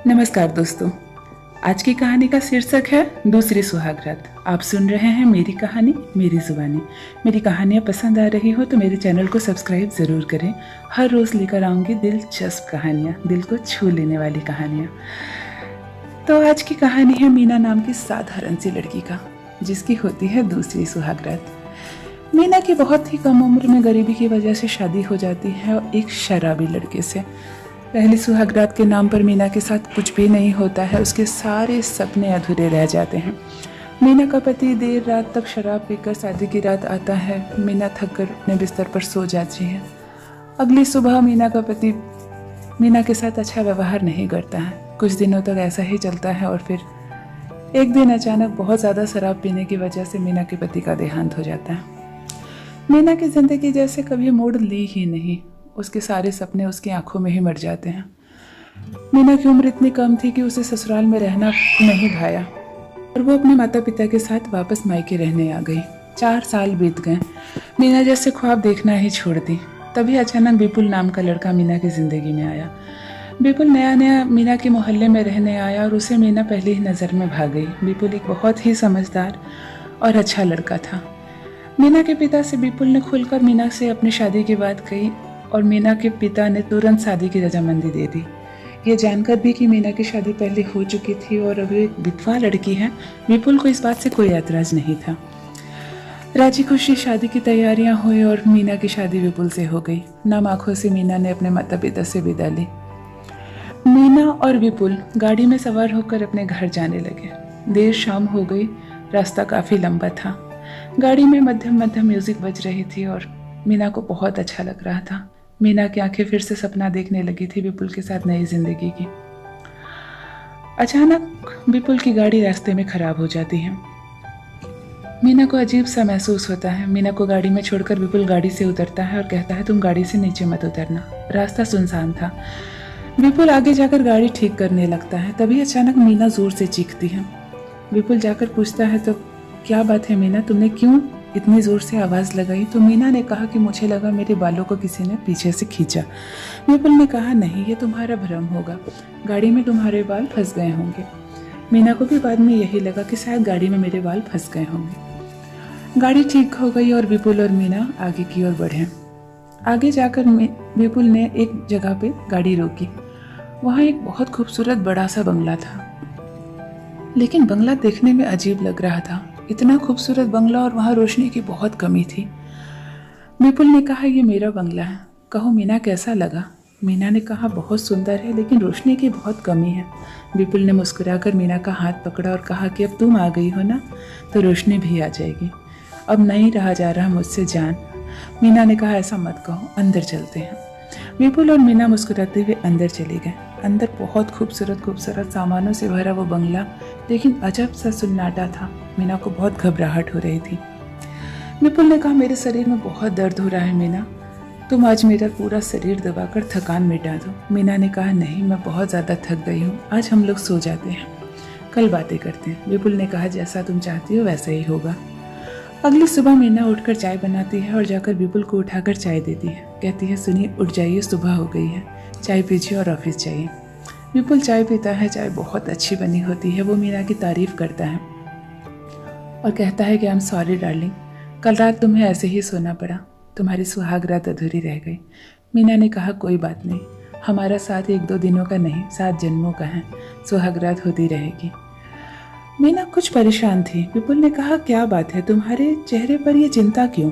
नमस्कार दोस्तों। आज की कहानी का शीर्षक है दूसरी सुहाग रात। आप सुन रहे हैं मेरी कहानी मेरी जुबानी। मेरी कहानियाँ पसंद आ रही हो तो मेरे चैनल को सब्सक्राइब ज़रूर करें। हर रोज़ लेकर आऊँगी दिलचस्प कहानियाँ, दिल को छू लेने वाली कहानियाँ। तो आज की कहानी है मीना नाम की साधारण सी लड़की का, जिसकी होती है दूसरी सुहाग रात। मीना की बहुत ही कम उम्र में गरीबी की वजह से शादी हो जाती है और एक शराबी लड़के से। पहली सुहागरात के नाम पर मीना के साथ कुछ भी नहीं होता है। उसके सारे सपने अधूरे रह जाते हैं। मीना का पति देर रात तक शराब पीकर शादी की रात आता है। मीना थक कर अपने बिस्तर पर सो जाती है। अगली सुबह मीना का पति मीना के साथ अच्छा व्यवहार नहीं करता है। कुछ दिनों तक ऐसा ही चलता है और फिर एक दिन अचानक बहुत ज़्यादा शराब पीने की वजह से मीना के पति का देहांत हो जाता है। मीना की ज़िंदगी जैसे कभी मोड़ ली ही नहीं। उसके सारे सपने उसकी आंखों में ही मर जाते हैं। मीना की उम्र इतनी कम थी कि उसे ससुराल में रहना नहीं भाया और वो अपने माता पिता के साथ वापस मायके रहने आ गई। 4 साल बीत गए। मीना जैसे ख्वाब देखना ही छोड़ दी। तभी अचानक विपुल नाम का लड़का मीना की ज़िंदगी में आया। विपुल नया नया मीना के मोहल्ले में रहने आया और उसे मीना पहली ही नज़र में भाग गई। विपुल एक बहुत ही समझदार और अच्छा लड़का था। मीना के पिता से विपुल ने खुलकर मीना से अपनी शादी की बात कही और मीना के पिता ने तुरंत शादी की रजामंदी दे दी। ये जानकर भी कि मीना की शादी पहले हो चुकी थी और अभी एक विधवा लड़की है, विपुल को इस बात से कोई ऐतराज़ नहीं था। राजी खुशी शादी की तैयारियां हुई और मीना की शादी विपुल से हो गई। नम आंखों से मीना ने अपने माता पिता से विदा ली। मीना और विपुल गाड़ी में सवार होकर अपने घर जाने लगे। देर शाम हो गई। रास्ता काफ़ी लंबा था। गाड़ी में मध्यम मध्यम म्यूजिक बज रही थी और मीना को बहुत अच्छा लग रहा था। मीना की आंखें फिर से सपना देखने लगी थी विपुल के साथ नई जिंदगी की। अचानक विपुल की गाड़ी रास्ते में खराब हो जाती है। मीना को अजीब सा महसूस होता है। मीना को गाड़ी में छोड़कर विपुल गाड़ी से उतरता है और कहता है, तुम गाड़ी से नीचे मत उतरना। रास्ता सुनसान था। विपुल आगे जाकर गाड़ी ठीक करने लगता है। तभी अचानक मीना जोर से चीखती है। विपुल जाकर पूछता है, तो क्या बात है मीना, तुमने क्यों इतनी ज़ोर से आवाज़ लगाई? तो मीना ने कहा कि मुझे लगा मेरे बालों को किसी ने पीछे से खींचा। विपुल ने कहा, नहीं, ये तुम्हारा भ्रम होगा, गाड़ी में तुम्हारे बाल फंस गए होंगे। मीना को भी बाद में यही लगा कि शायद गाड़ी में मेरे बाल फंस गए होंगे। गाड़ी ठीक हो गई और विपुल और मीना आगे की ओर बढ़े। आगे जाकर विपुल ने एक जगह पे गाड़ी रोकी। वहाँ एक बहुत खूबसूरत बड़ा सा बंगला था, लेकिन बंगला देखने में अजीब लग रहा था। इतना खूबसूरत बंगला और वहाँ रोशनी की बहुत कमी थी। विपुल ने कहा, ये मेरा बंगला है, कहो मीना कैसा लगा? मीना ने कहा, बहुत सुंदर है, लेकिन रोशनी की बहुत कमी है। विपुल ने मुस्कुराकर मीना का हाथ पकड़ा और कहा कि अब तुम आ गई हो ना, तो रोशनी भी आ जाएगी। अब नहीं रहा जा रहा मुझसे जान। मीना ने कहा, ऐसा मत कहो, अंदर चलते हैं। विपुल और मीना मुस्कुराते हुए अंदर चले गए। अंदर बहुत खूबसूरत खूबसूरत सामानों से भरा वो बंगला, लेकिन अजब सा सुन्नाटा था। मीना को बहुत घबराहट हो रही थी। विपुल ने कहा, मेरे शरीर में बहुत दर्द हो रहा है मीना, तुम आज मेरा पूरा शरीर दबाकर थकान मिटा दो। मीना ने कहा, नहीं, मैं बहुत ज़्यादा थक गई हूँ, आज हम लोग सो जाते हैं, कल बातें करते हैं। विपुल ने कहा, जैसा तुम चाहती हो वैसा ही होगा। अगली सुबह मीना उठकर चाय बनाती है और जाकर विपुल को उठाकर चाय देती है। कहती है, सुनिए, उठ जाइए, सुबह हो गई है, चाय पीजिए और ऑफिस जाइए। विपुल चाय पीता है। चाय बहुत अच्छी बनी होती है। वो मीना की तारीफ करता है और कहता है कि आई एम सॉरी डार्लिंग, कल रात तुम्हें ऐसे ही सोना पड़ा, तुम्हारी सुहाग रात अधूरी रह गई। मीना ने कहा, कोई बात नहीं, हमारा साथ 1-2 दिनों का नहीं, 7 जन्मों का है, सुहाग रात होती रहेगी। मीना कुछ परेशान थी। विपुल ने कहा, क्या बात है, तुम्हारे चेहरे पर ये चिंता क्यों?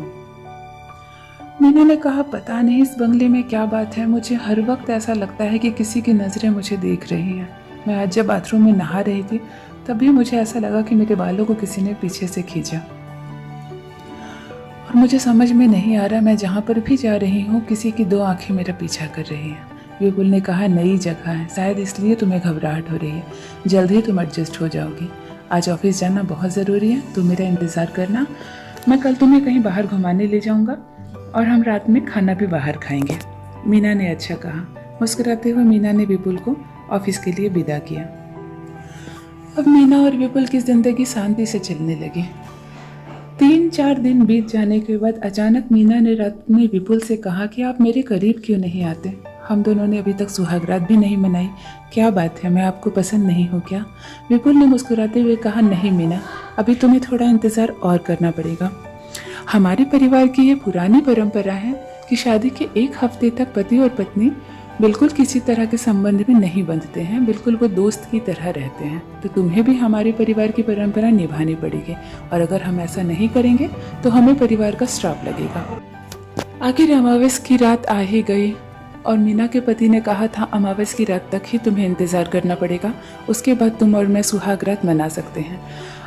मीना ने कहा, पता नहीं इस बंगले में क्या बात है, मुझे हर वक्त ऐसा लगता है कि किसी की नज़रें मुझे देख रही हैं। मैं आज जब बाथरूम में नहा रही थी तभी मुझे ऐसा लगा कि मेरे बालों को किसी ने पीछे से खींचा और मुझे समझ में नहीं आ रहा, मैं जहाँ पर भी जा रही हूँ किसी की 2 आंखें मेरा पीछा कर रही हैं। विपुल ने कहा, नई जगह है, शायद इसलिए तुम्हें घबराहट हो रही है, जल्द ही तुम एडजस्ट हो जाओगी। आज ऑफिस जाना बहुत ज़रूरी है, तुम मेरा इंतज़ार करना, मैं कल तुम्हें कहीं बाहर घुमाने ले जाऊँगा और हम रात में खाना भी बाहर खाएंगे। मीना ने अच्छा कहा। मुस्कुराते हुए मीना ने विपुल को ऑफिस के लिए विदा किया। अब मीना और विपुल की जिंदगी शांति से चलने लगी। 3-4 दिन बीत जाने के बाद अचानक मीना ने रात में विपुल से कहा कि आप मेरे करीब क्यों नहीं आते, हम दोनों ने अभी तक सुहागरात भी नहीं मनाई। क्या बात है, मैं आपको पसंद नहीं हूँ क्या? विपुल ने मुस्कुराते हुए कहा, नहीं मीना, अभी तुम्हें थोड़ा इंतज़ार और करना पड़ेगा। हमारे परिवार की ये पुरानी परंपरा है कि शादी के एक हफ्ते तक पति और पत्नी बिल्कुल किसी तरह के संबंध में नहीं बंधते हैं, बिल्कुल वो दोस्त की तरह रहते हैं। तो तुम्हें भी हमारे परिवार की परंपरा निभानी पड़ेगी, और अगर हम ऐसा नहीं करेंगे तो हमें परिवार का श्राप लगेगा। आखिर अमावस की रात आ ही गई और मीना के पति ने कहा था, अमावस की रात तक ही तुम्हें इंतजार करना पड़ेगा, उसके बाद तुम और मैं सुहागरात मना सकते हैं।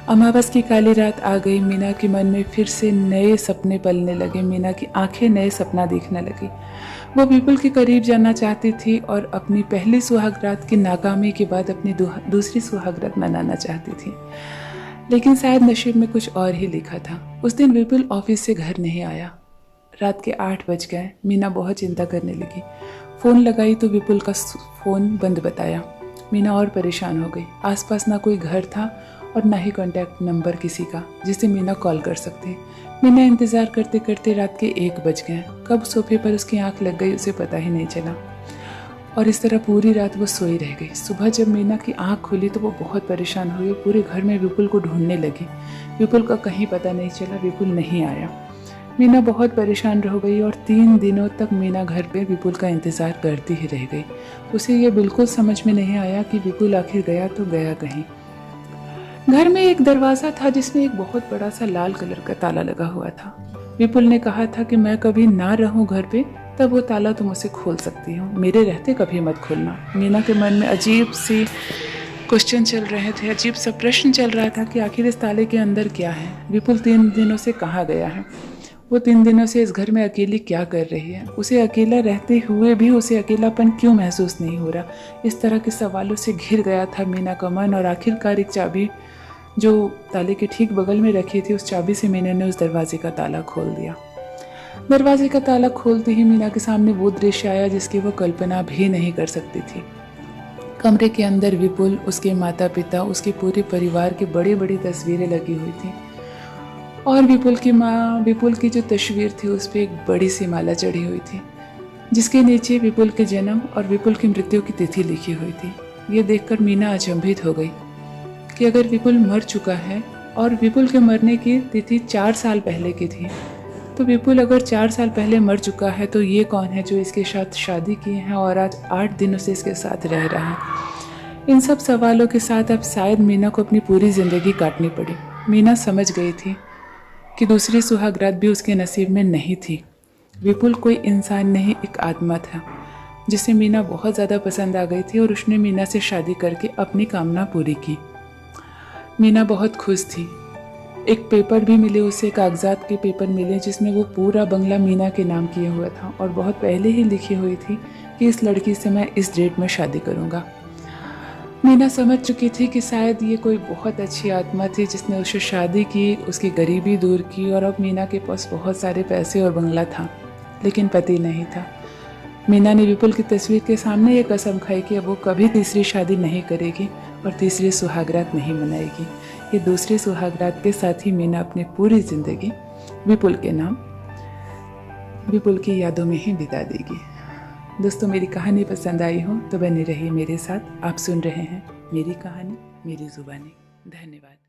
अमावस की काली रात आ गई। मीना के मन में फिर से नए सपने पलने लगे। मीना की आंखें नए सपना देखने लगी। वो विपुल के करीब जाना चाहती थी और अपनी पहली सुहागरात की नाकामी के बाद अपनी दूसरी सुहागरात मनाना चाहती थी, लेकिन शायद नसीब में कुछ और ही लिखा था। उस दिन विपुल ऑफिस से घर नहीं आया। रात के 8 बज गए। मीना बहुत चिंता करने लगी। फ़ोन लगाई तो विपुल का फ़ोन बंद बताया। मीना और परेशान हो गई। आसपास ना कोई घर था और ना ही कॉन्टैक्ट नंबर किसी का जिसे मीना कॉल कर सकती। मीना इंतज़ार करते करते रात के 1 बज गए। कब सोफे पर उसकी आंख लग गई उसे पता ही नहीं चला, और इस तरह पूरी रात वो सोई रह गई। सुबह जब मीना की आंख खुली तो वो बहुत परेशान हुई। पूरे घर में विपुल को ढूंढने लगी। विपुल का कहीं पता नहीं चला, विपुल नहीं आया। मीना बहुत परेशान रह गई और 3 दिनों तक मीना घर पे विपुल का इंतज़ार करती ही रह गई। उसे ये बिल्कुल समझ में नहीं आया कि विपुल आखिर गया तो गया कहीं। घर में एक दरवाज़ा था जिसमें एक बहुत बड़ा सा लाल कलर का ताला लगा हुआ था। विपुल ने कहा था कि मैं कभी ना रहूं घर पे तब वो ताला तुम उसे खोल सकती हो, मेरे रहते कभी मत खोलना। मीना के मन में अजीब सी क्वेश्चन चल रहे थे, अजीब सा प्रश्न चल रहा था कि आखिर इस ताले के अंदर क्या है। विपुल 3 दिनों से कहाँ गया है? वो 3 दिनों से इस घर में अकेली क्या कर रही है? उसे अकेला रहते हुए भी उसे अकेलापन क्यों महसूस नहीं हो रहा? इस तरह के सवालों से घिर गया था मीना का मन, और आखिरकार एक चाबी जो ताले के ठीक बगल में रखी थी, उस चाबी से मीना ने उस दरवाजे का ताला खोल दिया। दरवाजे का ताला खोलते ही मीना के सामने वो दृश्य आया जिसकी वो कल्पना भी नहीं कर सकती थी। कमरे के अंदर विपुल, उसके माता पिता, उसके पूरे परिवार की बड़ी बड़ी तस्वीरें लगी हुई थी, और विपुल की माँ, विपुल की जो तस्वीर थी उस पर एक बड़ी सी माला चढ़ी हुई थी जिसके नीचे विपुल के जन्म और विपुल की मृत्यु की तिथि लिखी हुई थी। ये देखकर मीना अचंभित हो गई कि अगर विपुल मर चुका है और विपुल के मरने की तिथि 4 साल पहले की थी, तो विपुल अगर 4 साल पहले मर चुका है तो ये कौन है जो इसके साथ शादी की है और आज 8 दिनों से इसके साथ रह रहा है? इन सब सवालों के साथ अब शायद मीना को अपनी पूरी ज़िंदगी काटनी पड़ी। मीना समझ गई थी कि दूसरी सुहागरात भी उसके नसीब में नहीं थी। विपुल कोई इंसान नहीं, एक आत्मा था जिसे मीना बहुत ज़्यादा पसंद आ गई थी, और उसने मीना से शादी करके अपनी कामना पूरी की। मीना बहुत खुश थी। एक पेपर भी मिले उसे, कागजात के पेपर मिले जिसमें वो पूरा बंगला मीना के नाम किया हुआ था, और बहुत पहले ही लिखी हुई थी कि इस लड़की से मैं इस डेट में शादी करूँगा। मीना समझ चुकी थी कि शायद ये कोई बहुत अच्छी आत्मा थी जिसने उससे शादी की, उसकी गरीबी दूर की, और अब मीना के पास बहुत सारे पैसे और बंगला था, लेकिन पति नहीं था। मीना ने विपुल की तस्वीर के सामने ये कसम खाई कि अब वो कभी तीसरी शादी नहीं करेगी और तीसरी सुहागरात नहीं मनाएगी। ये दूसरी सुहागरात के साथ ही मीना अपनी पूरी ज़िंदगी विपुल के नाम, विपुल की यादों में ही बिता देगी। दोस्तों, मेरी कहानी पसंद आई हो तो बने रहिए मेरे साथ। आप सुन रहे हैं मेरी कहानी मेरी ज़ुबानी। धन्यवाद।